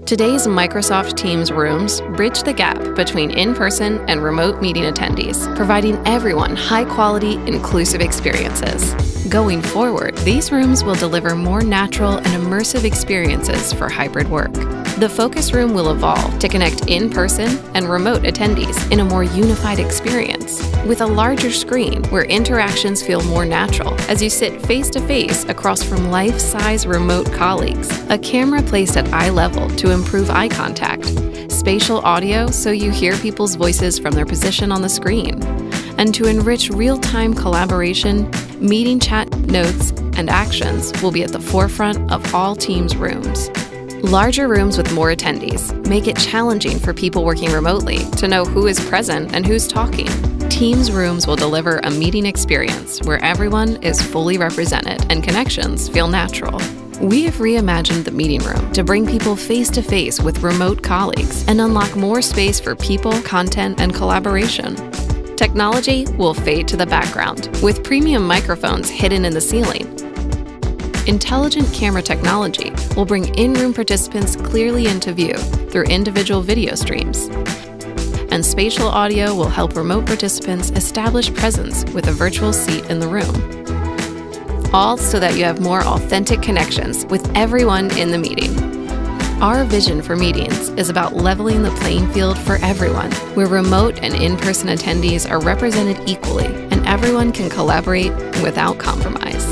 Today's Microsoft Teams rooms bridge the gap between in-person and remote meeting attendees, providing everyone high-quality, inclusive experiences. Going forward, these rooms will deliver more natural and immersive experiences for hybrid work. The focus room will evolve to connect in-person and remote attendees in a more unified experience, with a larger screen where interactions feel more natural as you sit face-to-face across from life-size remote colleagues, a camera placed at eye level to improve eye contact, spatial audio so you hear people's voices from their position on the screen, and to enrich real-time collaboration, meeting chat notes and actions will be at the forefront of all Teams rooms. Larger rooms with more attendees make it challenging for people working remotely to know who is present and who's talking. Teams rooms will deliver a meeting experience where everyone is fully represented and connections feel natural. We have reimagined the meeting room to bring people face-to-face with remote colleagues and unlock more space for people, content, and collaboration. Technology will fade to the background, with premium microphones hidden in the ceiling. Intelligent camera technology will bring in-room participants clearly into view through individual video streams. And spatial audio will help remote participants establish presence with a virtual seat in the room. All so that you have more authentic connections with everyone in the meeting. Our vision for meetings is about leveling the playing field for everyone, where remote and in-person attendees are represented equally and everyone can collaborate without compromise.